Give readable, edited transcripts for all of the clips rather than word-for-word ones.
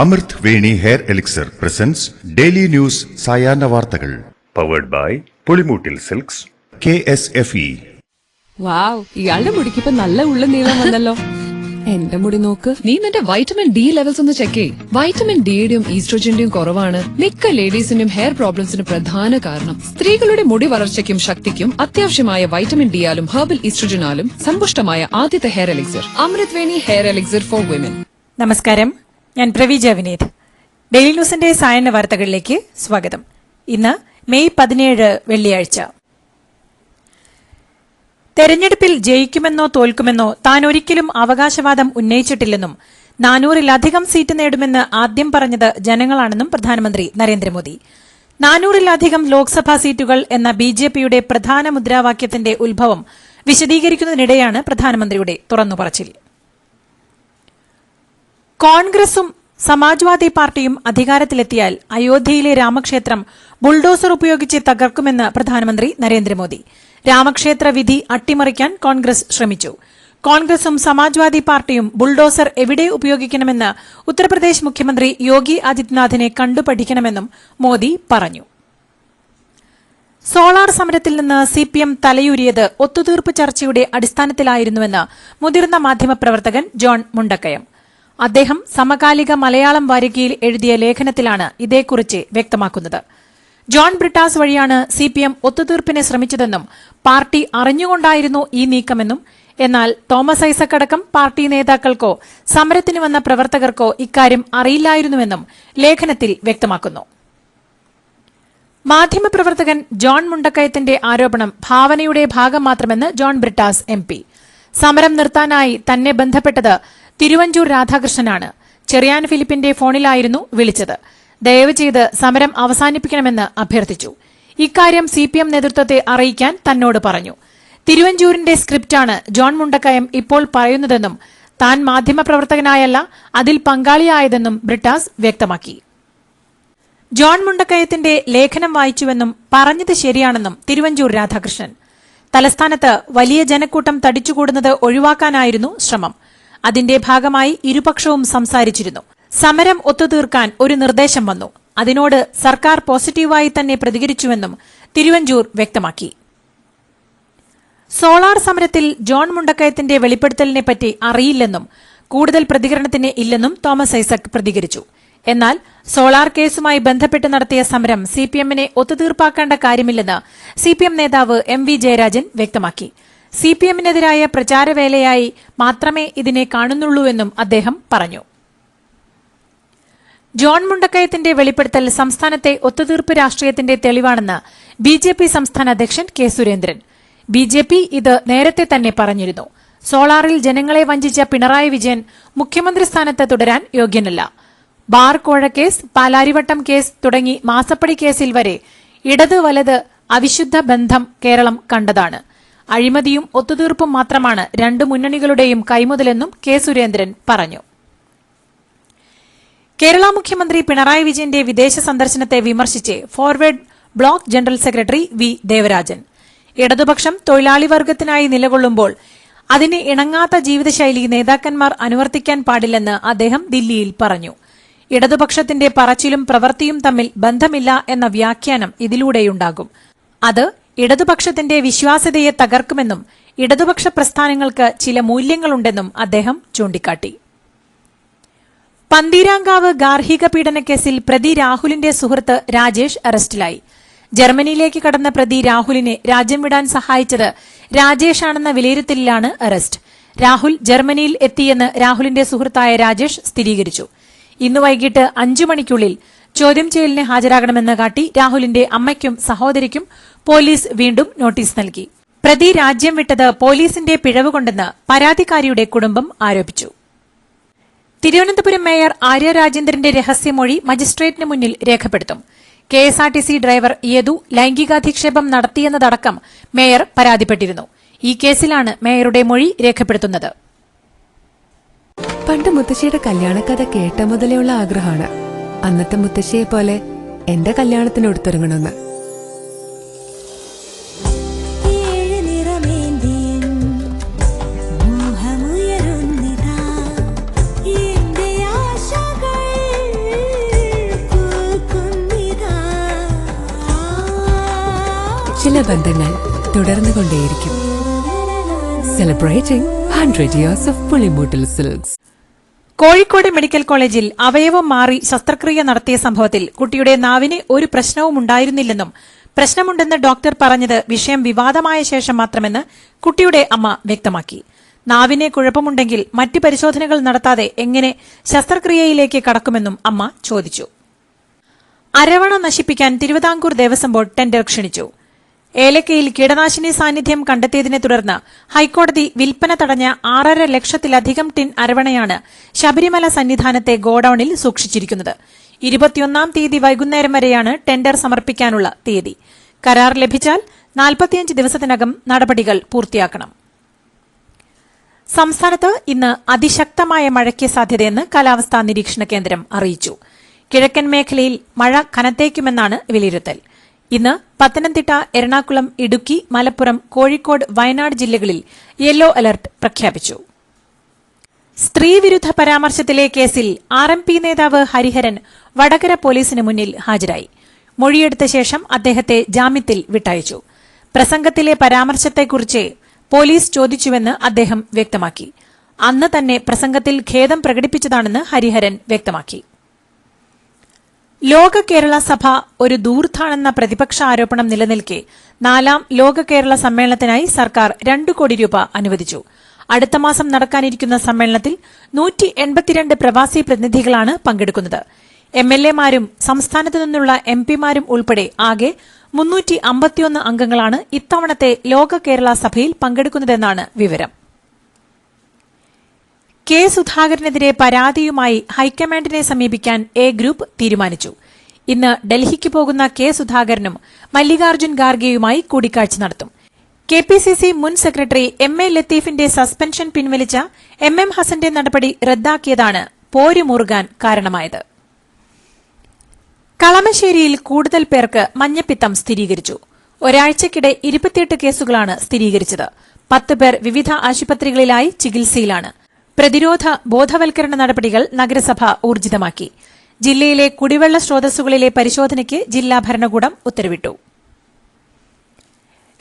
അമൃത് Veni hair elixir presents daily news സായാഹ്ന വാർത്തകൾ powered by Pulimoottil silks KSFE. Wow, ഇയാളുടെ മുടിക്കിപ്പോ നല്ല ഉള്ള നീളം വന്നല്ലോ. എന്റെ മുടി നോക്ക്. നീ നിന്റെ വൈറ്റമിൻ ഡി ലെവൽസ് ഒന്ന് ചെക്ക് ചെയ്യ്. വൈറ്റമിൻ ഡിയുടെയും ഈസ്ട്രോജന്റെയും കുറവാണ് മിക്ക ലേഡീസിന്റെയും ഹെയർ പ്രോബ്ലംസിന് പ്രധാന കാരണം. സ്ത്രീകളുടെ മുടി വളർച്ചയ്ക്കും ശക്തിക്കും അത്യാവശ്യമായ വൈറ്റമിൻ ഡിയാലും ഹെർബൽ ഈസ്ട്രോജനാലും സമ്പുഷ്ടമായ ആദ്യത്തെ hair elixir Amrit Veni hair elixir for women. നമസ്കാരം, ഞാൻ പ്രവീജ വിനീത്. ഡെയിലി ന്യൂസിന്റെ സായന്ന വാർത്തകളിലേക്ക് സ്വാഗതം. ഇന്ന് മെയ് 17 വെള്ളിയാഴ്ച. തെരഞ്ഞെടുപ്പിൽ ജയിക്കുമെന്നോ തോൽക്കുമെന്നോ താൻ ഒരിക്കലും അവകാശവാദം ഉന്നയിച്ചിട്ടില്ലെന്നും 400-ലധികം സീറ്റ് നേടുമെന്ന് ആദ്യം പറഞ്ഞത് ജനങ്ങളാണെന്നും പ്രധാനമന്ത്രി നരേന്ദ്രമോദി. 400-ലധികം ലോക്സഭാ സീറ്റുകൾ എന്ന BJPയുടെ പ്രധാന മുദ്രാവാക്യത്തിന്റെ ഉത്ഭവം വിശദീകരിക്കുന്നതിനിടെയാണ് പ്രധാനമന്ത്രിയുടെ തുറന്നുപറച്ചിൽ. കോൺഗ്രസും സമാജ്വാദി പാർട്ടിയും അധികാരത്തിലെത്തിയാൽ അയോധ്യയിലെ രാമക്ഷേത്രം ബുൾഡോസർ ഉപയോഗിച്ച് തകർക്കുമെന്ന് പ്രധാനമന്ത്രി നരേന്ദ്രമോദി. രാമക്ഷേത്ര വിധി അട്ടിമറിക്കാൻ കോൺഗ്രസ് ശ്രമിച്ചു. കോൺഗ്രസും സമാജ്വാദി പാർട്ടിയും ബുൾഡോസർ എവിടെ ഉപയോഗിക്കണമെന്ന് ഉത്തർപ്രദേശ് മുഖ്യമന്ത്രി യോഗി ആദിത്യനാഥിനെ കണ്ടുപഠിക്കണമെന്നും മോദി പറഞ്ഞു. സോളാർ സമരത്തിൽ നിന്ന് CPM തലയൂരിയത് ഒത്തുതീർപ്പ് ചർച്ചയുടെ അടിസ്ഥാനത്തിലായിരുന്നുവെന്ന് മുതിർന്ന മാധ്യമപ്രവർത്തകൻ ജോൺ മുണ്ടക്കയം. അദ്ദേഹം സമകാലിക മലയാളം വാരികയിൽ എഴുതിയ ലേഖനത്തിലാണ് ഇതേക്കുറിച്ച് വ്യക്തമാക്കുന്നത്. ജോൺ ബ്രിട്ടാസ് വഴിയാണ് CPM ഒത്തുതീർപ്പിന് ശ്രമിച്ചതെന്നും പാർട്ടി അറിഞ്ഞുകൊണ്ടായിരുന്നു ഈ നീക്കമെന്നും എന്നാൽ തോമസ് ഐസക് അടക്കം പാർട്ടി നേതാക്കൾക്കോ സമരത്തിന് വന്ന പ്രവർത്തകർക്കോ ഇക്കാര്യം അറിയില്ലായിരുന്നുവെന്നും ലേഖനത്തിൽ വ്യക്തമാക്കുന്നു. മാധ്യമപ്രവർത്തകൻ ജോൺ മുണ്ടക്കയത്തിന്റെ ആരോപണം ഭാവനയുടെ ഭാഗം മാത്രമെന്ന് ജോൺ ബ്രിട്ടാസ് MP. സമരം നിർത്താനായി തന്നെ ബന്ധപ്പെട്ടത് തിരുവഞ്ചൂർ രാധാകൃഷ്ണനാണ്. ചെറിയാൻ ഫിലിപ്പിന്റെ ഫോണിലായിരുന്നു വിളിച്ചത്. ദയവ് ചെയ്ത് സമരം അവസാനിപ്പിക്കണമെന്ന് അഭ്യർത്ഥിച്ചു. ഇക്കാര്യം CPM നേതൃത്വത്തെ അറിയിക്കാൻ തന്നോട് പറഞ്ഞു. തിരുവഞ്ചൂരിന്റെ സ്ക്രിപ്റ്റാണ് ജോൺ മുണ്ടക്കയം ഇപ്പോൾ പറയുന്നതെന്നും താൻ മാധ്യമപ്രവർത്തകനായല്ല അതിൽ പങ്കാളിയായതെന്നും ബ്രിട്ടാസ് വ്യക്തമാക്കി. ജോൺ മുണ്ടക്കയത്തിന്റെ ലേഖനം വായിച്ചുവെന്നും പറഞ്ഞത് ശരിയാണെന്നും തിരുവഞ്ചൂർ രാധാകൃഷ്ണൻ. തലസ്ഥാനത്ത് വലിയ ജനക്കൂട്ടം തടിച്ചുകൂടുന്നത് ഒഴിവാക്കാനായിരുന്നു ശ്രമം. അതിന്റെ ഭാഗമായി ഇരുപക്ഷവും സംസാരിച്ചിരുന്നു. സമരം ഒത്തുതീർക്കാൻ ഒരു നിർദ്ദേശം വന്നു. അതിനോട് സർക്കാർ പോസിറ്റീവായി തന്നെ പ്രതികരിച്ചുവെന്നും തിരുവഞ്ചൂർ വ്യക്തമാക്കി. സോളാർ സമരത്തിൽ ജോൺ മുണ്ടക്കയത്തിന്റെ വെളിപ്പെടുത്തലിനെപ്പറ്റി അറിയില്ലെന്നും കൂടുതൽ പ്രതികരണത്തിന് ഇല്ലെന്നും തോമസ് ഐസക് പ്രതികരിച്ചു. എന്നാൽ സോളാർ കേസുമായി ബന്ധപ്പെട്ട് നടത്തിയ സമരം CPMനെ ഒത്തുതീർപ്പാക്കേണ്ട കാര്യമില്ലെന്ന് CPM നേതാവ് MV ജയരാജൻ വ്യക്തമാക്കി. CPMനെതിരായ പ്രചാരവേലയായി മാത്രമേ ഇതിനെ കാണുന്നുള്ളൂവെന്നും അദ്ദേഹം പറഞ്ഞു. ജോൺ മുണ്ടക്കയത്തിന്റെ വെളിപ്പെടുത്തൽ സംസ്ഥാനത്തെ ഒത്തുതീർപ്പ് രാഷ്ട്രീയത്തിന്റെ തെളിവാണെന്ന് BJP സംസ്ഥാന അധ്യക്ഷൻ K. സുരേന്ദ്രൻ. BJP ഇത് നേരത്തെ തന്നെ പറഞ്ഞിരുന്നു. സോളാറിൽ ജനങ്ങളെ വഞ്ചിച്ച പിണറായി വിജയൻ മുഖ്യമന്ത്രി സ്ഥാനത്ത് തുടരാൻ യോഗ്യനല്ല. ബാർ കോഴ കേസ്, പാലാരിവട്ടം കേസ് തുടങ്ങി മാസപ്പടി കേസിൽ വരെ ഇടത് വലത് അവിശുദ്ധ ബന്ധം കേരളം കണ്ടതാണ്. അഴിമതിയും ഒത്തുതീർപ്പും മാത്രമാണ് രണ്ട് മുന്നണികളുടെയും കൈമുതലെന്നും K. സുരേന്ദ്രൻ പറഞ്ഞു. കേരള മുഖ്യമന്ത്രി പിണറായി വിജയന്റെ വിദേശ സന്ദർശനത്തെ വിമർശിച്ച് forward block general secretary V. Devarajan. ഇടതുപക്ഷം തൊഴിലാളി വർഗത്തിനായി നിലകൊള്ളുമ്പോൾ അതിന് ഇണങ്ങാത്ത ജീവിതശൈലി നേതാക്കന്മാർ അനുവർത്തിക്കാൻ പാടില്ലെന്ന് അദ്ദേഹം ദില്ലിയിൽ പറഞ്ഞു. ഇടതുപക്ഷത്തിന്റെ പറച്ചിലും പ്രവൃത്തിയും തമ്മിൽ ബന്ധമില്ല എന്ന വ്യാഖ്യാനം ഇതിലൂടെയുണ്ടാകും. അത് ഇടതുപക്ഷത്തിന്റെ വിശ്വാസ്യതയെ തകർക്കുമെന്നും ഇടതുപക്ഷ പ്രസ്ഥാനങ്ങൾക്ക് ചില മൂല്യങ്ങളുണ്ടെന്നും അദ്ദേഹം ചൂണ്ടിക്കാട്ടി. പന്തീരാങ്കാവ് ഗാർഹിക പീഡനക്കേസിൽ പ്രതി രാഹുലിന്റെ സുഹൃത്ത് രാജേഷ് അറസ്റ്റിലായി. ജർമ്മനിയിലേക്ക് കടന്ന പ്രതി രാഹുലിനെ രാജ്യം വിടാൻ സഹായിച്ചത് രാജേഷാണെന്ന വിലയിരുത്തലിലാണ് അറസ്റ്റ്. രാഹുൽ ജർമ്മനിയിൽ എത്തിയെന്ന് രാഹുലിന്റെ സുഹൃത്തായ രാജേഷ് സ്ഥിരീകരിച്ചു. ഇന്ന് വൈകിട്ട് 5 മണിക്കുള്ളിൽ ചോദ്യം ചെയ്യലിന് ഹാജരാകണമെന്ന് കാട്ടി രാഹുലിന്റെ അമ്മയ്ക്കും സഹോദരിക്കും പോലീസ് വീണ്ടും നോട്ടീസ് നൽകി. പ്രതി രാജ്യം വിട്ടത് പോലീസിന്റെ പിഴവുകൊണ്ടെന്ന് പരാതിക്കാരിയുടെ കുടുംബം ആരോപിച്ചു. തിരുവനന്തപുരം മേയർ ആര്യ രാജേന്ദ്രന്റെ രഹസ്യമൊഴി മജിസ്ട്രേറ്റിന് മുന്നിൽ രേഖപ്പെടുത്തും. KSRTC ഡ്രൈവർ യദു ലൈംഗികാധിക്ഷേപം നടത്തിയെന്നതടക്കം മേയർ പരാതിപ്പെട്ടിരുന്നു. ഈ കേസിലാണ് മേയറുടെ മൊഴി രേഖപ്പെടുത്തുന്നത്. പണ്ട് മുത്തശ്ശിയുടെ കല്യാണക്കഥ കേട്ട മുതലെയുള്ള ആഗ്രഹമാണ് അന്നത്തെ മുത്തശ്ശിയെ പോലെ എന്റെ കല്യാണത്തിന് എടുത്തൊരുങ്ങണമെന്ന്. നല്ല ബന്ധങ്ങൾ തുടർന്നുകൊണ്ടേയിരിക്കും. Celebrating 100 years of Pulimoottil silks. Kozhikode medical കോളേജിൽ അവയവം മാറി ശസ്ത്രക്രിയ നടത്തിയ സംഭവത്തിൽ കുട്ടിയുടെ നാവിന് ഒരു പ്രശ്നവും ഉണ്ടായിരുന്നില്ലെന്നും പ്രശ്നമുണ്ടെന്ന് ഡോക്ടർ പറഞ്ഞത് വിഷയം വിവാദമായ ശേഷം മാത്രമെന്ന് കുട്ടിയുടെ അമ്മ വ്യക്തമാക്കി. നാവിന് കുഴപ്പമുണ്ടെങ്കിൽ മറ്റ് പരിശോധനകൾ നടത്താതെ എങ്ങനെ ശസ്ത്രക്രിയയിലേക്ക് കടക്കുമെന്നും അമ്മ ചോദിച്ചു. അരവണ നശിപ്പിക്കാൻ തിരുവിതാംകൂർ ദേവസ്വം ബോർഡ് ടെൻഡർ ക്ഷണിച്ചു. ഏലക്കയിൽ കീടനാശിനി സാന്നിധ്യം കണ്ടെത്തിയതിനെ തുടർന്ന് ഹൈക്കോടതി വിൽപ്പന തടഞ്ഞ 6.5 ലക്ഷത്തിലധികം ടിൻ അരവണയാണ് ശബരിമല സന്നിധാനത്തെ ഗോഡൌണിൽ സൂക്ഷിച്ചിരിക്കുന്നത്. 21-ാം തീയതി വൈകുന്നേരം വരെയാണ് ടെൻഡർ സമർപ്പിക്കാനുള്ള തീയതി. കരാർ ലഭിച്ചാൽ 45 ദിവസത്തിനകം നടപടികൾ പൂർത്തിയാക്കണം. സംസ്ഥാനത്ത് ഇന്ന് അതിശക്തമായ മഴയ്ക്ക് സാധ്യതയെന്ന് കാലാവസ്ഥാ നിരീക്ഷണ കേന്ദ്രം അറിയിച്ചു. കിഴക്കൻ മേഖലയിൽ മഴ കനത്തേക്കുമെന്നാണ് വിലയിരുത്തൽ. ഇന്ന് പത്തനംതിട്ട, എറണാകുളം, ഇടുക്കി, മലപ്പുറം, കോഴിക്കോട്, വയനാട് ജില്ലകളിൽ യെല്ലോ അലർട്ട് പ്രഖ്യാപിച്ചു. സ്ത്രീവിരുദ്ധ പരാമർശത്തിലെ കേസിൽ RMP നേതാവ് ഹരിഹരൻ വടകര പോലീസിന് മുന്നിൽ ഹാജരായി. മൊഴിയെടുത്ത ശേഷം അദ്ദേഹത്തെ ജാമ്യത്തിൽ വിട്ടയച്ചു. പ്രസംഗത്തിലെ പരാമർശത്തെക്കുറിച്ച് പോലീസ് ചോദിച്ചുവെന്ന് അദ്ദേഹം വ്യക്തമാക്കി. അന്ന് തന്നെ പ്രസംഗത്തിൽ ഖേദം പ്രകടിപ്പിച്ചതാണെന്ന് ഹരിഹരൻ വ്യക്തമാക്കി. ലോക കേരള സഭ ഒരു ധൂർത്താണെന്ന പ്രതിപക്ഷ ആരോപണം നിലനിൽക്കെ 4ാം ലോക കേരള സമ്മേളനത്തിനായി സർക്കാർ 2 കോടി രൂപ അനുവദിച്ചു. അടുത്ത മാസം നടക്കാനിരിക്കുന്ന സമ്മേളനത്തിൽ 182 പ്രവാസി പ്രതിനിധികളാണ് പങ്കെടുക്കുന്നത്. MLA-മാരും സംസ്ഥാനത്തു നിന്നുള്ള MP-മാരും ഉൾപ്പെടെ ആകെ 351 അംഗങ്ങളാണ് ഇത്തവണത്തെ ലോക കേരള സഭയിൽ പങ്കെടുക്കുന്നതെന്നാണ് വിവരം. കെ സുധാകരനെതിരെ പരാതിയുമായി ഹൈക്കമാൻഡിനെ സമീപിക്കാൻ എ ഗ്രൂപ്പ് തീരുമാനിച്ചു. ഇന്ന് ഡൽഹിക്ക് പോകുന്ന കെ സുധാകരനും മല്ലികാർജ്ജുൻ ഖാർഗെയുമായി കൂടിക്കാഴ്ച നടത്തും. KPCC മുൻ സെക്രട്ടറി MA ലത്തീഫിന്റെ സസ്പെൻഷൻ പിൻവലിച്ച MM ഹസന്റെ നടപടി റദ്ദാക്കിയതാണ് പോരുമുറുകാൻ കാരണമായത്. കളമശ്ശേരിയിൽ കൂടുതൽ പേർക്ക് മഞ്ഞപ്പിത്തം സ്ഥിരീകരിച്ചു. ഒരാഴ്ചക്കിടെ 28 കേസുകളാണ് സ്ഥിരീകരിച്ചത്. 10 പേർ വിവിധ ആശുപത്രികളിലായി ചികിത്സയിലാണ്. പ്രതിരോധ ബോധവൽക്കരണ നടപടികൾ നഗരസഭ ഊർജിതമാക്കി. ജില്ലയിലെ കുടിവെള്ള സ്രോതസ്സുകളിലെ പരിശോധനയ്ക്ക് ജില്ലാ ഭരണകൂടം ഉത്തരവിട്ടു.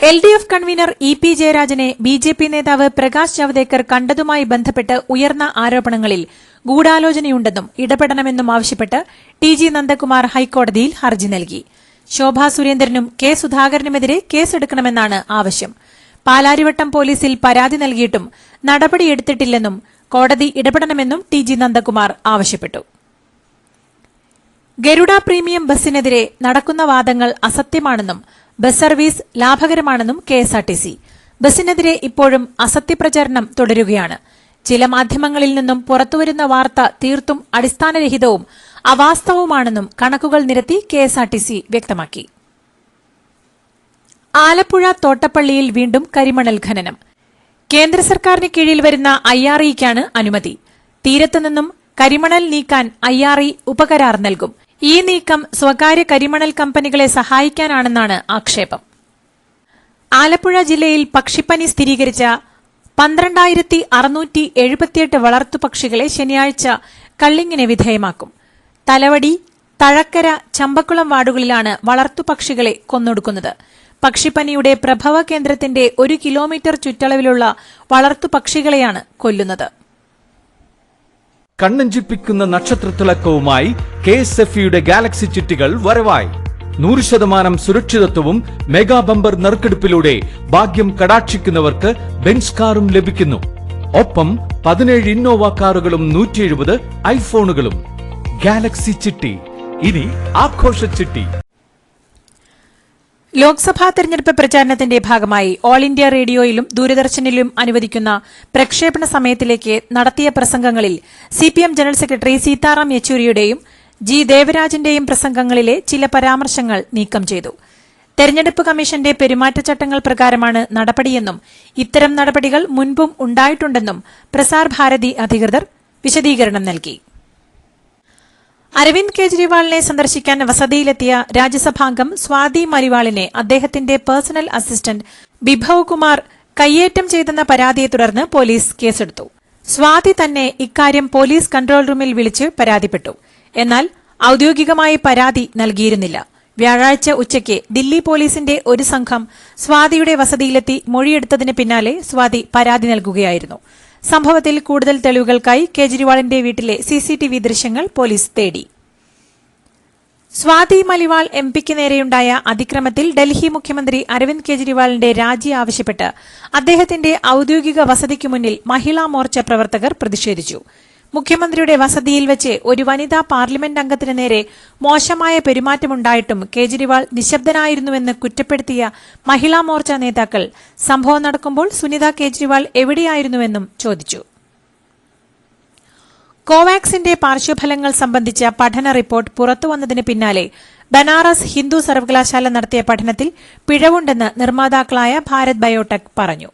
LDF കൺവീനർ EP ജയരാജനെ BJP നേതാവ് പ്രകാശ് ജാവ്ദേക്കർ കണ്ടതുമായി ബന്ധപ്പെട്ട് ഉയർന്ന ആരോപണങ്ങളിൽ ഗൂഢാലോചനയുണ്ടെന്നും ഇടപെടണമെന്നും ആവശ്യപ്പെട്ട് TG നന്ദകുമാർ ഹൈക്കോടതിയിൽ ഹർജി നൽകി. ശോഭാ സുരേന്ദ്രനും കെ സുധാകരനുമെതിരെ കേസെടുക്കണമെന്നാണ് ആവശ്യം. പാലാരിവട്ടം പോലീസിൽ പരാതി നൽകിയിട്ടും നടപടിയെടുത്തിട്ടില്ലെന്നും കോടതി ഇടപെടണമെന്നും TG നന്ദകുമാർ ആവശ്യപ്പെട്ടു. ഗരുഡ പ്രീമിയം ബസിനെതിരെ നടക്കുന്ന വാദങ്ങൾ അസത്യമാണെന്നും ബസ് സർവീസ് ലാഭകരമാണെന്നും KSRTC. ബസിനെതിരെ ഇപ്പോഴും അസത്യപ്രചരണം തുടരുകയാണ്. ചില മാധ്യമങ്ങളിൽ നിന്നും പുറത്തുവരുന്ന വാർത്ത തീർത്തും അടിസ്ഥാനരഹിതവും അവാസ്തവവുമാണെന്നും കണക്കുകൾ നിരത്തി KSRTC വ്യക്തമാക്കി. ആലപ്പുഴ തോട്ടപ്പള്ളിയിൽ വീണ്ടും കരിമണൽ ഖനനം. കേന്ദ്ര സർക്കാരിന് കീഴിൽ വരുന്ന IRE-ക്കാണ് അനുമതി. തീരത്തുനിന്നും കരിമണൽ നീക്കാൻ IRE ഉപകരാർ നൽകും. ഈ നീക്കം സ്വകാര്യ കരിമണൽ കമ്പനികളെ സഹായിക്കാനാണെന്നാണ് ആക്ഷേപം. ആലപ്പുഴ ജില്ലയിൽ പക്ഷിപ്പനി സ്ഥിരീകരിച്ച 12,678 വളർത്തുപക്ഷികളെ ശനിയാഴ്ച കള്ളിങ്ങിന് വിധേയമാക്കും. തലവടി, തഴക്കര, ചമ്പക്കുളം വാർഡുകളിലാണ് വളർത്തുപക്ഷികളെ കൊന്നൊടുക്കുന്നത്. പക്ഷിപ്പനിയുടെ പ്രഭവ കേന്ദ്രത്തിന്റെ 1 കിലോമീറ്റർ ചുറ്റളവിലുള്ള വളർത്തുപക്ഷികളെയാണ് കൊല്ലുന്നത്. കണ്ണഞ്ചിപ്പിക്കുന്ന നക്ഷത്രത്തിളക്കവുമായി KSFE-യുടെ ഗാലക്സി ചിട്ടികൾ വരവായി. 100% സുരക്ഷിതത്വവും മെഗാ ബമ്പർ നറുക്കെടുപ്പിലൂടെ ഭാഗ്യം കടാക്ഷിക്കുന്നവർക്ക് ബെൻസ് കാറും ലഭിക്കുന്നു. ഒപ്പം 17 ഇന്നോവ കാറുകളും 170 ഐഫോണുകളും. ഗാലക്സി ചിട്ടി, ഇനി ആഘോഷ ചിട്ടി. ലോക്സഭാ തെരഞ്ഞെടുപ്പ് പ്രചാരണത്തിന്റെ ഭാഗമായി ഓൾ ഇന്ത്യ റേഡിയോയിലും ദൂരദർശനിലും അനുവദിക്കുന്ന പ്രക്ഷേപണ സമയത്തിലേക്ക് നടത്തിയ പ്രസംഗങ്ങളിൽ CPM ജനറൽ സെക്രട്ടറി സീതാറാം യെച്ചൂരിയുടെയും G. ദേവരാജിന്റെയും പ്രസംഗങ്ങളിലെ ചില പരാമർശങ്ങൾ നീക്കം ചെയ്തു. തെരഞ്ഞെടുപ്പ് കമ്മീഷന്റെ പെരുമാറ്റച്ചട്ടങ്ങൾ പ്രകാരമാണ് നടപടിയെന്നും ഇത്തരം നടപടികൾ മുൻപും ഉണ്ടായിട്ടുണ്ടെന്നും പ്രസാർ ഭാരതി അധികൃതർ വിശദീകരണം നൽകി. അരവിന്ദ് കെജ്രിവാളിനെ സന്ദർശിക്കാൻ വസതിയിലെത്തിയ രാജ്യസഭാംഗം സ്വാതി മരിവാളിനെ അദ്ദേഹത്തിന്റെ പേഴ്സണൽ അസിസ്റ്റന്റ് ബിഭവ് കുമാർ കയ്യേറ്റം ചെയ്തെന്ന പരാതിയെ തുടർന്ന് പോലീസ് കേസെടുത്തു. സ്വാതി തന്നെ ഇക്കാര്യം പോലീസ് കൺട്രോൾ റൂമിൽ വിളിച്ച് പരാതിപ്പെട്ടു. എന്നാൽ ഔദ്യോഗികമായി പരാതി നൽകിയിരുന്നില്ല. വ്യാഴാഴ്ച ഉച്ചയ്ക്ക് ദില്ലി പോലീസിന്റെ ഒരു സംഘം സ്വാതിയുടെ വസതിയിലെത്തി മൊഴിയെടുത്തതിന് പിന്നാലെ സ്വാതി പരാതി നൽകുകയായിരുന്നു. സംഭവത്തിൽ കൂടുതൽ തെളിവുകൾക്കായി കേജ്രിവാളിന്റെ വീട്ടിലെ സിസിടിവി ദൃശ്യങ്ങൾ പോലീസ് തേടി. സ്വാതി മലിവാൾ എംപിക്ക് നേരെയുണ്ടായ അതിക്രമത്തിൽ ഡൽഹി മുഖ്യമന്ത്രി അരവിന്ദ് കെജ്രിവാളിന്റെ രാജി ആവശ്യപ്പെട്ട് അദ്ദേഹത്തിന്റെ ഔദ്യോഗിക വസതിക്കു മുന്നിൽ മഹിളാ മോർച്ച പ്രവർത്തകർ പ്രതിഷേധിച്ചു. മുഖ്യമന്ത്രിയുടെ വസതിയിൽ വെച്ച് ഒരു വനിതാ പാർലമെന്റ് അംഗത്തിന് നേരെ മോശമായ പെരുമാറ്റമുണ്ടായിട്ടും കേജ്രിവാൾ നിശബ്ദനായിരുന്നുവെന്ന് കുറ്റപ്പെടുത്തിയ മഹിളാ മോർച്ച നേതാക്കൾ സംഭവം നടക്കുമ്പോൾ സുനിത കേജ്രിവാൾ എവിടെയായിരുന്നുവെന്നും ചോദിച്ചു. കോവാക്സിന്റെ പാർശ്വഫലങ്ങൾ സംബന്ധിച്ച പഠന റിപ്പോർട്ട് പുറത്തുവന്നതിന് പിന്നാലെ ബനാറസ് ഹിന്ദു സർവകലാശാല നടത്തിയ പഠനത്തിൽ പിഴവുണ്ടെന്ന് നിർമ്മാതാക്കളായ ഭാരത് ബയോടെക് പറഞ്ഞു.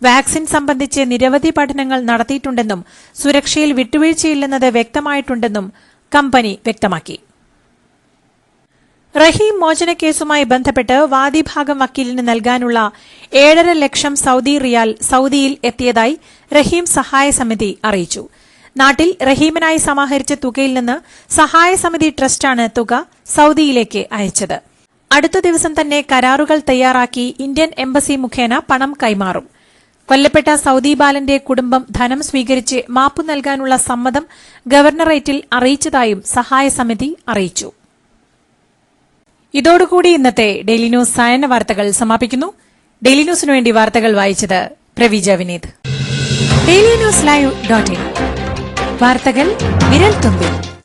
വാക്സിൻ സംബന്ധിച്ച് നിരവധി പഠനങ്ങൾ നടത്തിയിട്ടുണ്ടെന്നും സുരക്ഷയിൽ വിട്ടുവീഴ്ചയില്ലെന്നത് വ്യക്തമായിട്ടുണ്ടെന്നും കമ്പനി വ്യക്തമാക്കി. റഹീം മോചനക്കേസുമായി ബന്ധപ്പെട്ട് വാദിഭാഗം വക്കീലിന് നൽകാനുള്ള 7.5 ലക്ഷം സൌദി റിയാൽ സൌദിയിൽ എത്തിയതായി റഹീം സഹായ സമിതി അറിയിച്ചു. നാട്ടിൽ റഹീമിനായി സമാഹരിച്ച തുകയിൽ നിന്ന് സഹായ സമിതി ട്രസ്റ്റാണ് തുക സൌദിയിലേക്ക് അയച്ചത്. അടുത്ത ദിവസം തന്നെ കരാറുകൾ തയ്യാറാക്കി ഇന്ത്യൻ എംബസി മുഖേന പണം കൈമാറും. കൊല്ലപ്പെട്ട സൌദി ബാലന്റെ കുടുംബം ധനം സ്വീകരിച്ച് മാപ്പു നൽകാനുള്ള സമ്മതം ഗവർണറേറ്റിൽ അറിയിച്ചതായും സഹായ സമിതി അറിയിച്ചു. ഇതോടുകൂടി ഇന്നത്തെ ഡെയിലി ന്യൂസ് സായന്ന വാർത്തകൾ സമാപിക്കുന്നു. ഡെയിലി ന്യൂസിനു വേണ്ടി വാർത്തകൾ വായിച്ചത് പ്രവീജ വിനീത്. DailyNewsLive.in വാർത്തകൾ വിരൽ തുമ്പിൽ.